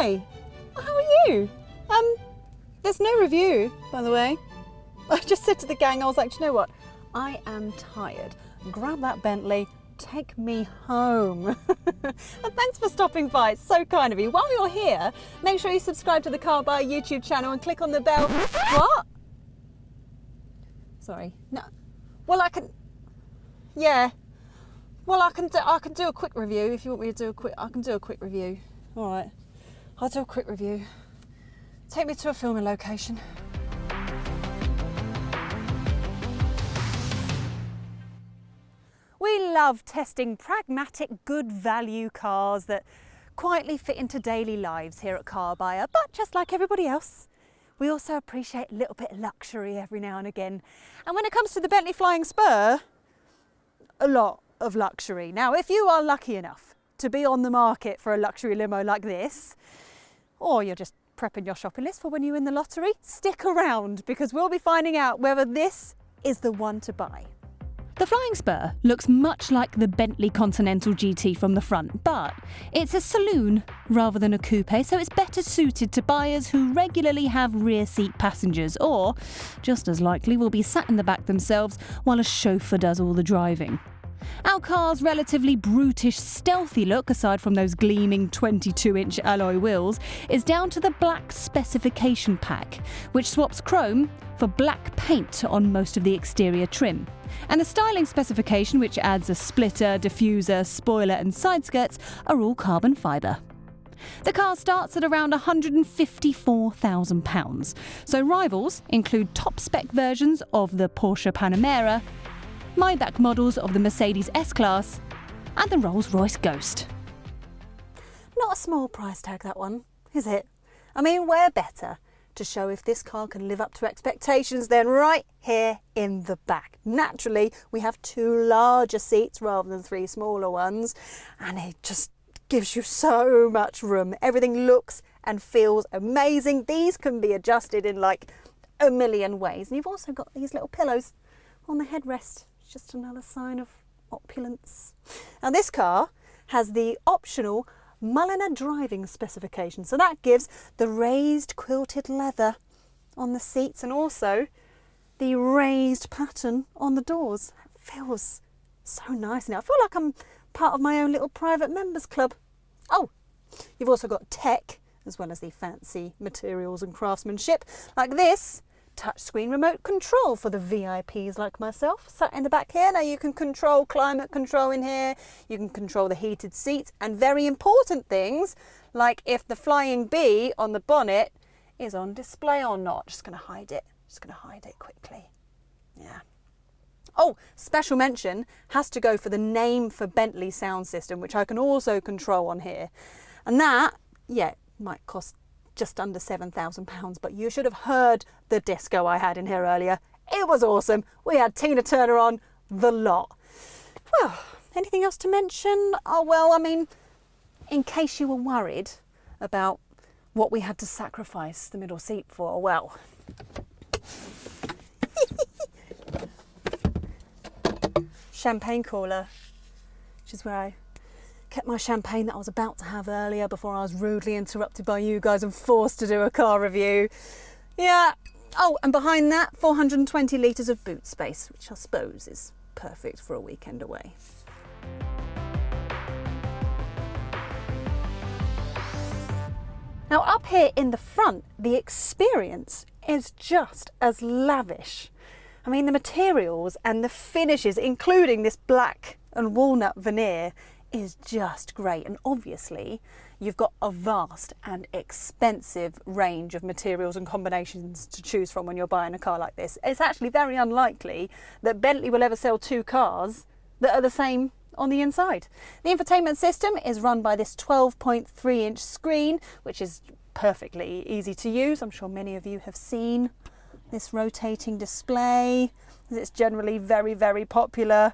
Hi, how are you? There's no review, by the way. I just said to the gang, I was like, do you know what? I am tired. Grab that Bentley, take me home. And thanks for stopping by, it's so kind of you. While you're here, make sure you subscribe to the Carbuyer YouTube channel and click on the bell. What? Sorry, no. Well, I can, yeah. Well, I can do a quick review if you want me to do a quick, I can do a quick review. All right, I'll do a quick review. Take me to a filming location. We love testing pragmatic, good value cars that quietly fit into daily lives here at Carbuyer, but just like everybody else, we also appreciate a little bit of luxury every now and again. And when it comes to the Bentley Flying Spur, a lot of luxury. Now, if you are lucky enough to be on the market for a luxury limo like this, or you're just prepping your shopping list for when you win the lottery, stick around because we'll be finding out whether this is the one to buy. The Flying Spur looks much like the Bentley Continental GT from the front, but it's a saloon rather than a coupe, so it's better suited to buyers who regularly have rear seat passengers or, just as likely, will be sat in the back themselves while a chauffeur does all the driving. Our car's relatively brutish, stealthy look, aside from those gleaming 22-inch alloy wheels, is down to the black specification pack, which swaps chrome for black paint on most of the exterior trim. And the styling specification, which adds a splitter, diffuser, spoiler and side skirts, are all carbon fibre. The car starts at around £154,000, so rivals include top-spec versions of the Porsche Panamera, Maybach models of the Mercedes S-Class and the Rolls-Royce Ghost. Not a small price tag, that one, is it? I mean, where better to show if this car can live up to expectations than right here in the back. Naturally, we have 2 larger seats rather than 3 smaller ones, and it just gives you so much room. Everything looks and feels amazing. These can be adjusted in like a million ways. And you've also got these little pillows on the headrest. Just another sign of opulence. Now this car has the optional Mulliner driving specification, so that gives the raised quilted leather on the seats and also the raised pattern on the doors. It feels so nice now. I feel like I'm part of my own little private members club. Oh, you've also got tech as well as the fancy materials and craftsmanship like this touchscreen remote control for the VIPs like myself sat in the back here. Now you can control climate control in here, you can control the heated seats and very important things like if the flying bee on the bonnet is on display or not. Just going to hide it quickly. Yeah. Oh, special mention has to go for the name for Bentley sound system, which I can also control on here, and that, yeah, might cost just under £7,000, but you should have heard the disco I had in here earlier. It was awesome. We had Tina Turner on the lot. Well, anything else to mention? Oh, well, I mean, in case you were worried about what we had to sacrifice the middle seat for, well, champagne cooler, which is where I kept my champagne that I was about to have earlier before I was rudely interrupted by you guys and forced to do a car review. Yeah. Oh, and behind that, 420 litres of boot space, which I suppose is perfect for a weekend away. Now up here in the front, the experience is just as lavish. I mean, the materials and the finishes, including this black and walnut veneer, is just great. And obviously you've got a vast and expensive range of materials and combinations to choose from when you're buying a car like this. It's actually very unlikely that Bentley will ever sell 2 cars that are the same on the inside. The infotainment system is run by this 12.3-inch screen, which is perfectly easy to use. I'm sure many of you have seen this rotating display. It's generally very, very popular.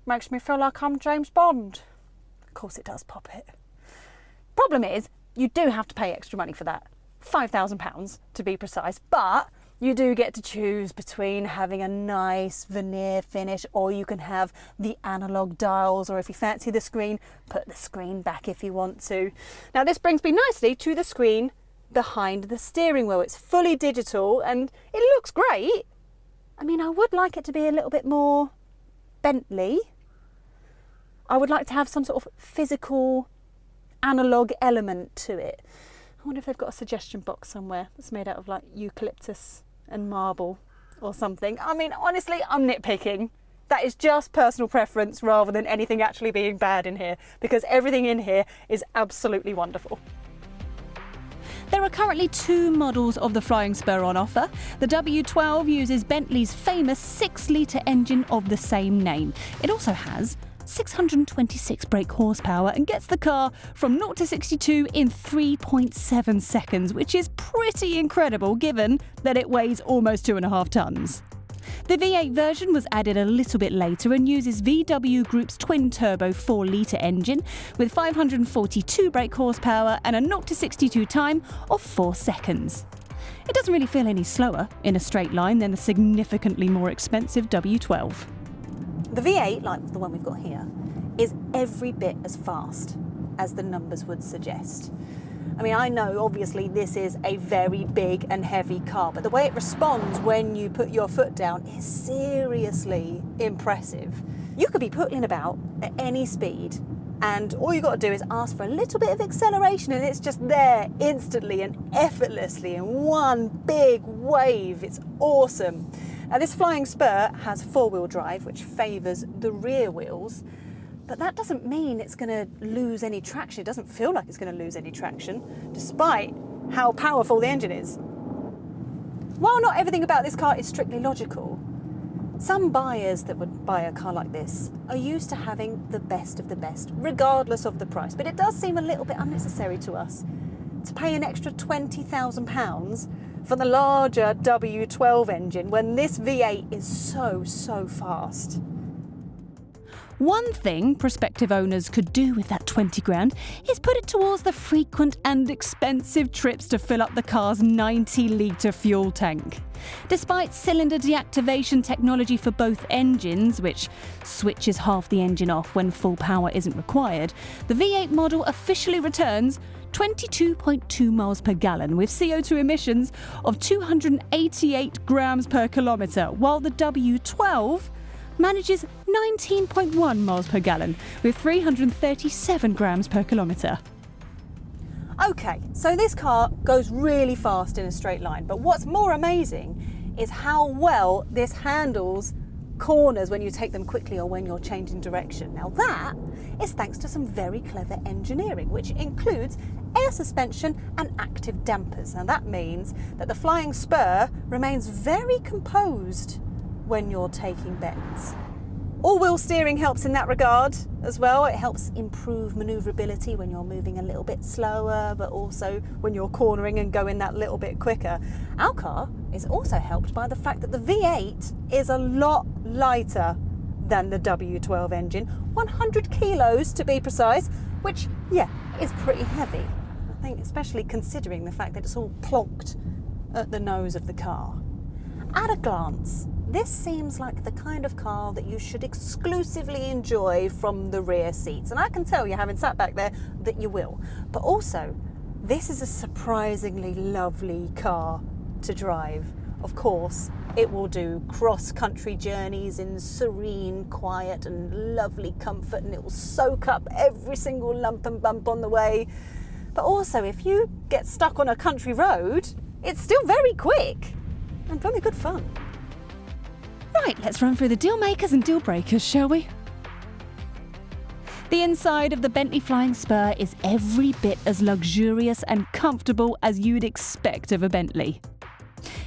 Makes me feel like I'm James Bond. Of course it does, pop it. Problem is, you do have to pay extra money for that. £5,000 to be precise, but You do get to choose between having a nice veneer finish, or you can have the analog dials, or if you fancy the screen, put the screen back if you want to. Now this brings me nicely to the screen behind the steering wheel. It's fully digital and it looks great. I mean, I would like it to be a little bit more Bentley. I would like to have some sort of physical analog element to it. I wonder if they've got a suggestion box somewhere that's made out of like eucalyptus and marble or something. I mean, honestly, I'm nitpicking. That is just personal preference rather than anything actually being bad in here, because everything in here is absolutely wonderful. There are currently 2 models of the Flying Spur on offer. The W12 uses Bentley's famous 6-litre engine of the same name. It also has 626 brake horsepower and gets the car from 0 to 62 in 3.7 seconds, which is pretty incredible given that it weighs almost 2.5 tonnes. The V8 version was added a little bit later and uses VW Group's twin-turbo 4-litre engine with 542 brake horsepower and a 0 to 62 time of 4 seconds. It doesn't really feel any slower in a straight line than the significantly more expensive W12. The V8, like the one we've got here, is every bit as fast as the numbers would suggest. I mean, I know obviously this is a very big and heavy car, but the way it responds when you put your foot down is seriously impressive. You could be putting about at any speed, and all you've got to do is ask for a little bit of acceleration and it's just there instantly and effortlessly in one big wave. It's awesome. Now this Flying Spur has 4-wheel drive, which favours the rear wheels, but that doesn't mean it's going to lose any traction. It doesn't feel like it's going to lose any traction, despite how powerful the engine is. While not everything about this car is strictly logical, some buyers that would buy a car like this are used to having the best of the best, regardless of the price. But it does seem a little bit unnecessary to us to pay an extra £20,000 for the larger W12 engine when this V8 is so fast. One thing prospective owners could do with that 20 grand is put it towards the frequent and expensive trips to fill up the car's 90-litre fuel tank. Despite cylinder deactivation technology for both engines, which switches half the engine off when full power isn't required, the V8 model officially returns 22.2 miles per gallon with CO2 emissions of 288 grams per kilometre, while the W12 manages 19.1 miles per gallon with 337 grams per kilometre. Okay, so this car goes really fast in a straight line, but what's more amazing is how well this handles corners when you take them quickly or when you're changing direction. Now that is thanks to some very clever engineering, which includes air suspension and active dampers. Now that means that the Flying Spur remains very composed when you're taking bends. All-wheel steering helps in that regard as well. It helps improve manoeuvrability when you're moving a little bit slower, but also when you're cornering and going that little bit quicker. Our car is also helped by the fact that the V8 is a lot lighter than the W12 engine, 100 kilos to be precise, which, yeah, is pretty heavy. I think especially considering the fact that it's all plonked at the nose of the car. At a glance, this seems like the kind of car that you should exclusively enjoy from the rear seats. And I can tell you, having sat back there, that you will. But also, this is a surprisingly lovely car to drive. Of course, it will do cross-country journeys in serene quiet and lovely comfort, and it will soak up every single lump and bump on the way. But also, if you get stuck on a country road, it's still very quick and bloody good fun. Right, let's run through the Dealmakers and Dealbreakers, shall we? The inside of the Bentley Flying Spur is every bit as luxurious and comfortable as you'd expect of a Bentley.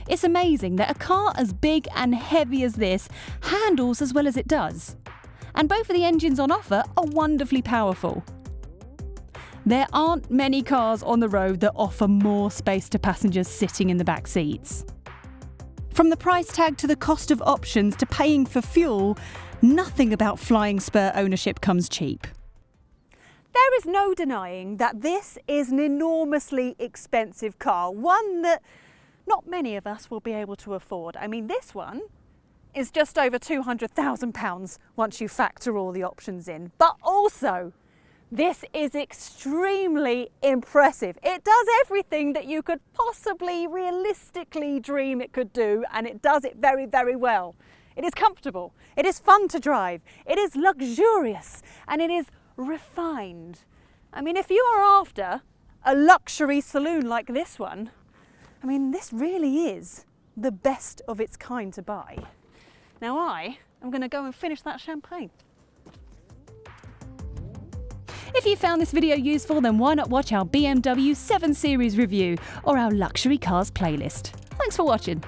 It's amazing that a car as big and heavy as this handles as well as it does. And both of the engines on offer are wonderfully powerful. There aren't many cars on the road that offer more space to passengers sitting in the back seats. From the price tag to the cost of options to paying for fuel, nothing about Flying Spur ownership comes cheap. There is no denying that this is an enormously expensive car, one that not many of us will be able to afford. I mean, this one is just over £200,000 once you factor all the options in. But also, this is extremely impressive. It does everything that you could possibly realistically dream it could do, and it does it very, very well. It is comfortable, it is fun to drive, it is luxurious, and it is refined. I mean, if you are after a luxury saloon like this one, I mean, this really is the best of its kind to buy. Now I am going to go and finish that champagne. If you found this video useful, then why not watch our BMW 7 Series review or our luxury cars playlist. Thanks for watching.